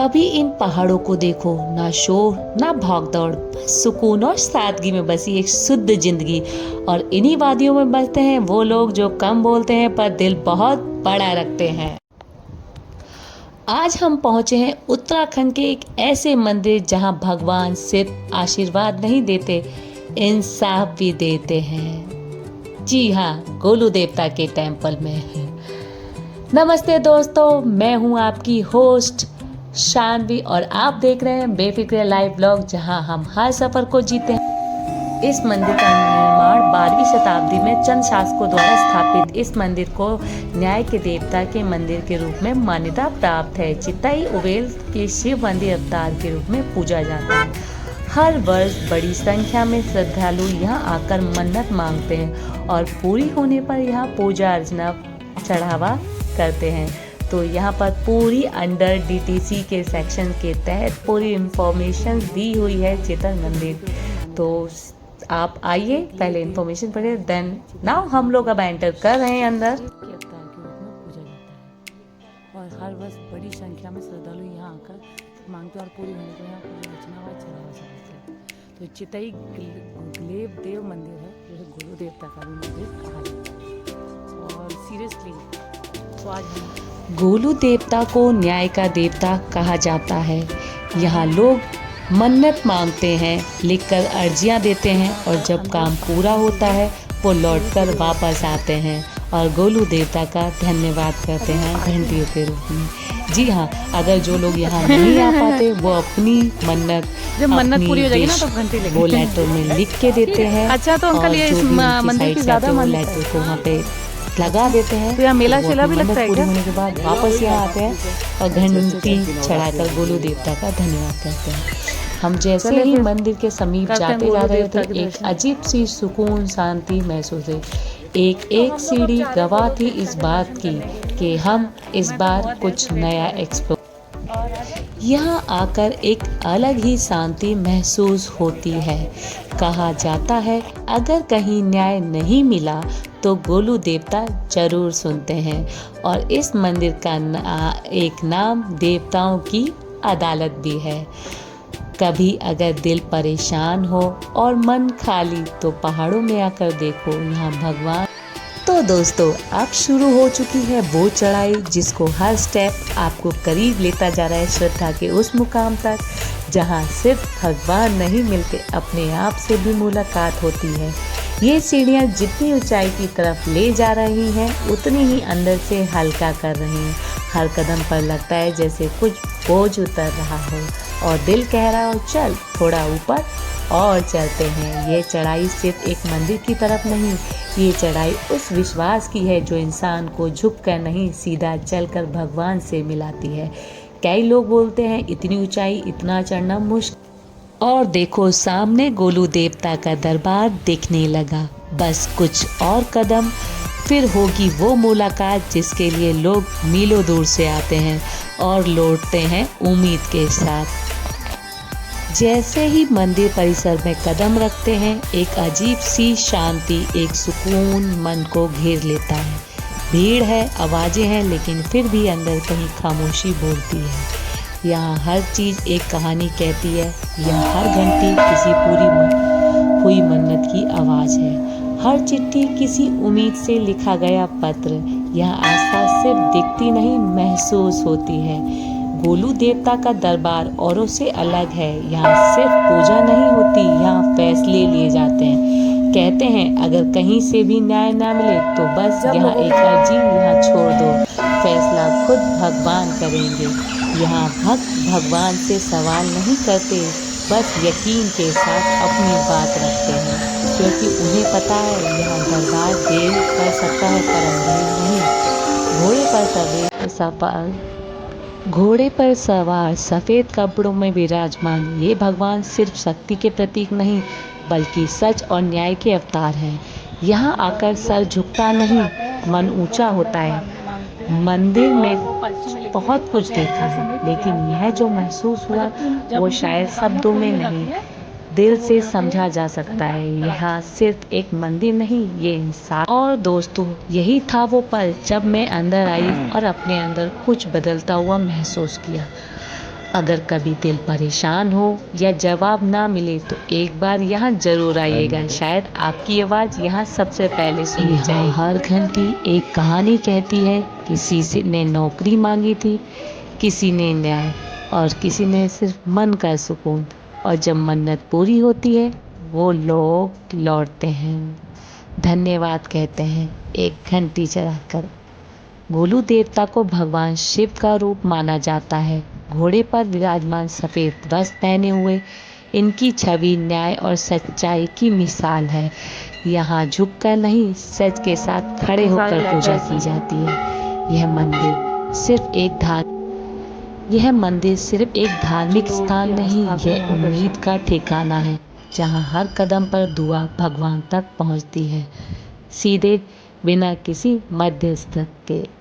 कभी इन पहाड़ों को देखो, ना शोर ना भागदौड़, बस सुकून और सादगी में बसी एक शुद्ध जिंदगी। और इन्हीं वादियों में बसते हैं वो लोग जो कम बोलते हैं पर दिल बहुत बड़ा रखते हैं। आज हम पहुंचे हैं उत्तराखंड के एक ऐसे मंदिर जहां भगवान सिर्फ आशीर्वाद नहीं देते, इंसाफ भी देते हैं। जी हाँ, गोलू देवता के टेम्पल में। नमस्ते दोस्तों, मैं हूं आपकी होस्ट शानवी और आप देख रहे हैं बेफिक्र लाइव ब्लॉग, जहां हम हर सफर को जीते हैं। इस मंदिर का निर्माण 12वीं शताब्दी में चंद शासकों द्वारा स्थापित इस मंदिर को न्याय के देवता के मंदिर के रूप में मान्यता प्राप्त है। चिताई उबेल के शिव मंदिर अवतार के रूप में पूजा जाता है। हर वर्ष बड़ी संख्या में श्रद्धालु यहाँ आकर मन्नत मांगते हैं और पूरी होने पर यहाँ पूजा अर्चना चढ़ावा करते हैं। तो यहाँ पर पूरी अंडर डीटीसी के सेक्शन के तहत पूरी इंफॉर्मेशन दी हुई है चितल मंदिर। तो आप आइए, पहले इंफॉर्मेशन पढ़िए, देन नाउ हम लोग अब एंटर कर रहे हैं अंदर। के अवतार के रूप में पूजा जाता है और हर वर्ष बड़ी संख्या में श्रद्धालु यहाँ आकर मांगते हैं और पूरी होने को यहाँ पूजा अर्चना व चढ़ावा चढ़ाते हैं। तो चितई ग्लेब देव मंदिर है, जो है गुरु देवता का भी मंदिर कहा जाता है। और सीरियसली तो आज हम गोलू देवता को न्याय का देवता कहा जाता है। यहाँ लोग मन्नत मांगते हैं, लिखकर अर्जियां देते हैं और जब काम पूरा होता है वो लौटकर वापस आते हैं और गोलू देवता का धन्यवाद करते हैं घंटियों के रूप में। जी हाँ, अगर जो लोग यहाँ नहीं आ पाते वो अपनी मन्नत जब मन्नत पूरी हो जाएगी ना तो घंटे लगेंगे। वो लेटर में लिख के देते हैं। अच्छा, तो अंकल ये इस मंदिर की ज्यादा मान्यता है। लेटर को वहाँ पे लगा देते हैं। तो यहाँ मेला वो शेला भी अपनी लगता है मन्नत क्या? पूरी होने के बाद वापस यहाँ आते हैं और घंटी चढ़ाकर गोलू देवता का धन्यवाद करते हैं। हम जैसे ही मंदिर के समीप जाते जा रहे थे, एक अजीब सी सुकून शांति महसूस हुई। एक एक सीढ़ी गवाह थी इस बात की कि हम इस बार कुछ नया एक्सप्लोर। यहाँ आकर एक अलग ही शांति महसूस होती है। कहा जाता है अगर कहीं न्याय नहीं मिला तो गोलू देवता जरूर सुनते हैं और इस मंदिर का एक नाम देवताओं की अदालत भी है। कभी अगर दिल परेशान हो और मन खाली तो पहाड़ों में आकर देखो, यहाँ भगवान। तो दोस्तों, अब शुरू हो चुकी है वो चढ़ाई जिसको हर स्टेप आपको करीब लेता जा रहा है श्रद्धा के उस मुकाम तक जहाँ सिर्फ भगवान नहीं मिलते, अपने आप से भी मुलाकात होती है। ये सीढ़ियाँ जितनी ऊंचाई की तरफ ले जा रही हैं उतनी ही अंदर से हल्का कर रही हैं। हर कदम पर लगता है जैसे कुछ बोझ उतर रहा हो और दिल कह रहा हो चल थोड़ा ऊपर और चलते हैं। ये चढ़ाई सिर्फ एक मंदिर की तरफ नहीं, ये चढ़ाई उस विश्वास की है जो इंसान को झुककर नहीं सीधा चलकर भगवान से मिलाती है। कई लोग बोलते हैं इतनी ऊंचाई इतना चढ़ना मुश्किल, और देखो सामने गोलू देवता का दरबार दिखने लगा। बस कुछ और कदम फिर होगी वो मुलाकात जिसके लिए लोग मीलों दूर से आते हैं और लौटते हैं उम्मीद के साथ। जैसे ही मंदिर परिसर में कदम रखते हैं एक अजीब सी शांति, एक सुकून मन को घेर लेता है। भीड़ है, आवाजें हैं, लेकिन फिर भी अंदर कहीं खामोशी बोलती है। यहाँ हर चीज़ एक कहानी कहती है। यहाँ हर घंटी किसी पूरी हुई मन्नत की आवाज़ है। हर चिट्ठी किसी उम्मीद से लिखा गया पत्र। यहाँ आसपास सिर्फ दिखती नहीं महसूस होती है। गोलू देवता का दरबार औरों से अलग है। यहाँ सिर्फ पूजा नहीं होती, यहाँ फैसले लिए जाते हैं। कहते हैं अगर कहीं से भी न्याय ना मिले तो बस यहाँ एक अर्जी यहाँ छोड़ दो, फैसला खुद भगवान करेंगे। यहाँ भक्त भगवान से सवाल नहीं करते, बस यकीन के साथ अपनी बात रखते हैं, क्योंकि उन्हें पता है यहाँ दरबार देर कर सकता है पर अंधेर नहीं। घोड़े पर सवार सफ़ेद कपड़ों में विराजमान ये भगवान सिर्फ शक्ति के प्रतीक नहीं बल्कि सच और न्याय के अवतार हैं। यहाँ आकर सर झुकता नहीं, मन ऊंचा होता है। मंदिर में बहुत कुछ देखा है, लेकिन यह जो महसूस हुआ वो शायद शब्दों में नहीं, दिल से समझा जा सकता है। यहाँ सिर्फ एक मंदिर नहीं, ये इंसान। और दोस्तों, यही था वो पल जब मैं अंदर आई और अपने अंदर कुछ बदलता हुआ महसूस किया। अगर कभी दिल परेशान हो या जवाब ना मिले तो एक बार यहाँ जरूर आइएगा, शायद आपकी आवाज़ यहाँ सबसे पहले सुनी जाए। हर घंटी एक कहानी कहती है, किसी से ने नौकरी मांगी थी, किसी ने न्याय और किसी ने सिर्फ मन का सुकून। और जब मन्नत पूरी होती है वो लोग लौटते हैं, धन्यवाद कहते हैं एक घंटी चढ़ाकर। गोलू देवता को भगवान शिव का रूप माना जाता है। घोड़े पर विराजमान सफ़ेद वस्त्र पहने हुए इनकी छवि न्याय और सच्चाई की मिसाल है। यहाँ झुककर नहीं, सच के साथ खड़े होकर पूजा की जाती है। यह मंदिर सिर्फ एक धार्मिक स्थान नहीं, यह उम्मीद का ठिकाना है, जहाँ हर कदम पर दुआ भगवान तक पहुँचती है, सीधे बिना किसी मध्यस्थ के।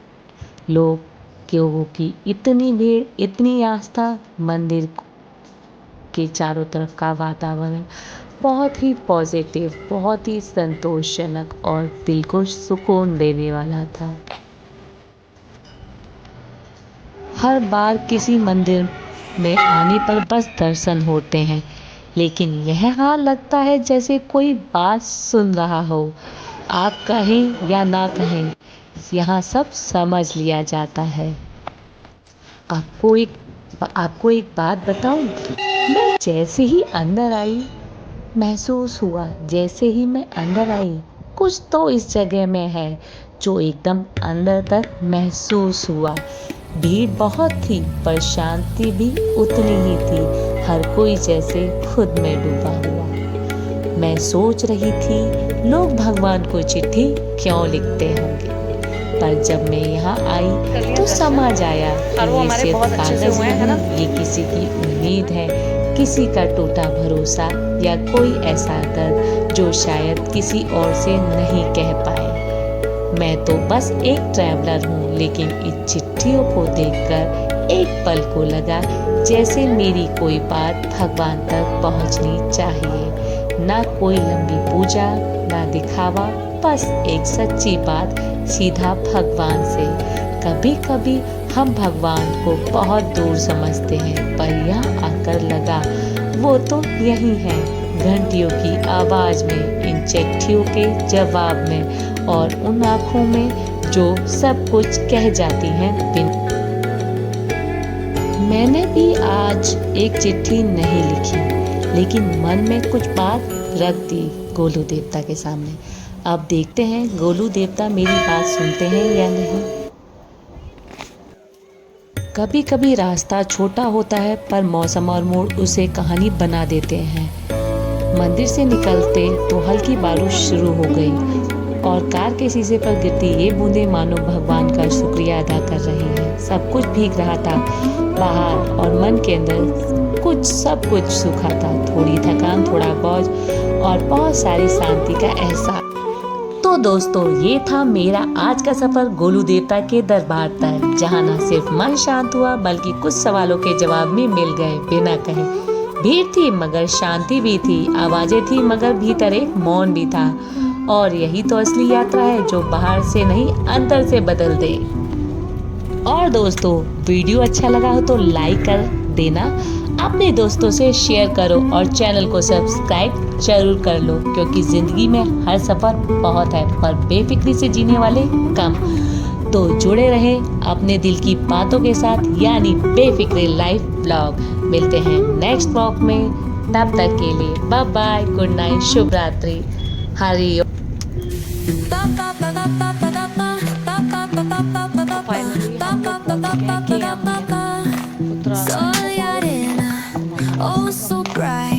लोगों की इतनी भीड़, इतनी आस्था, मंदिर के चारों तरफ का वातावरण बहुत ही पॉजिटिव, बहुत ही संतोषजनक और दिल को सुकून देने वाला था। हर बार किसी मंदिर में आने पर बस दर्शन होते हैं, लेकिन यह हाल लगता है जैसे कोई बात सुन रहा हो। आप कहें या ना कहें, यहाँ सब समझ लिया जाता है। आपको एक बात बताऊं, मैं जैसे ही अंदर आई महसूस हुआ, जैसे ही मैं अंदर आई कुछ तो इस जगह में है जो एकदम अंदर तक महसूस हुआ। भीड़ बहुत थी पर शांति भी उतनी ही थी, हर कोई जैसे खुद में डूबा हुआ। मैं सोच रही थी लोग भगवान को चिट्ठी क्यों लिखते होंगे, पर जब मैं यहाँ आई तो समझ आया कि ये सिर्फ कागज नहीं, ये किसी की उम्मीद है, किसी का टूटा भरोसा या कोई ऐसा दर्द जो शायद किसी और से नहीं कह पाए। मैं तो बस एक ट्रैवलर हूँ, लेकिन इन चिट्ठियों को देखकर एक पल को लगा जैसे मेरी कोई बात भगवान तक पहुँचनी चाहिए। ना कोई लंबी पूजा, ना दिखावा, बस एक सच्ची बात सीधा भगवान से। कभी कभी हम भगवान को बहुत दूर समझते हैं, पर यहाँ आकर लगा वो तो यही है, घंटियों की आवाज़ में, इन चिट्ठियों के जवाब में और उन आँखों में जो सब कुछ कह जाती हैं। मैंने भी आज एक चिट्ठी नहीं लिखी, लेकिन मन में कुछ बात रख दी गोलू देवता के सामने। अब देखते हैं गोलू देवता मेरी बात सुनते हैं या नहीं। कभी कभी रास्ता छोटा होता है, पर मौसम और मूड उसे कहानी बना देते हैं। मंदिर से निकलते तो हल्की बारिश शुरू हो गई और कार के शीशे पर गिरती ये बूंदें मानो भगवान का शुक्रिया अदा कर रही हैं। सब कुछ भीग रहा था बाहर और मन के अंदर सब कुछ सूखा था। थोड़ी थकान, थोड़ा बोझ और बहुत सारी शांति का एहसास। तो दोस्तों, ये था मेरा आज का सफर गोलू देवता के दरबार तक, जहाँ न सिर्फ मन शांत हुआ बल्कि कुछ सवालों के जवाब भी मिल गए बिना कहे। भीड़ थी मगर शांति भी थी, आवाजें थी मगर भीतर एक मौन भी था। और यही तो असली यात्रा है जो बाहर से नहीं अंदर से बदल दे। और दोस्तों, वीडियो अच्छा लगा हो तो लाइक कर देना, अपने दोस्तों से शेयर करो और चैनल को सब्सक्राइब जरूर कर लो, क्योंकि जिंदगी में हर सफर बहुत है पर बेफिक्री से जीने वाले कम। तो जुड़े रहें अपने दिल की बातों के साथ, यानी बेफिक्री लाइफ ब्लॉग। मिलते हैं नेक्स्ट ब्लॉग में, तब तक के लिए बाय बाय, गुड नाइट, शुभ रात्रि, हरि ओम। Soy arena, oh so bright.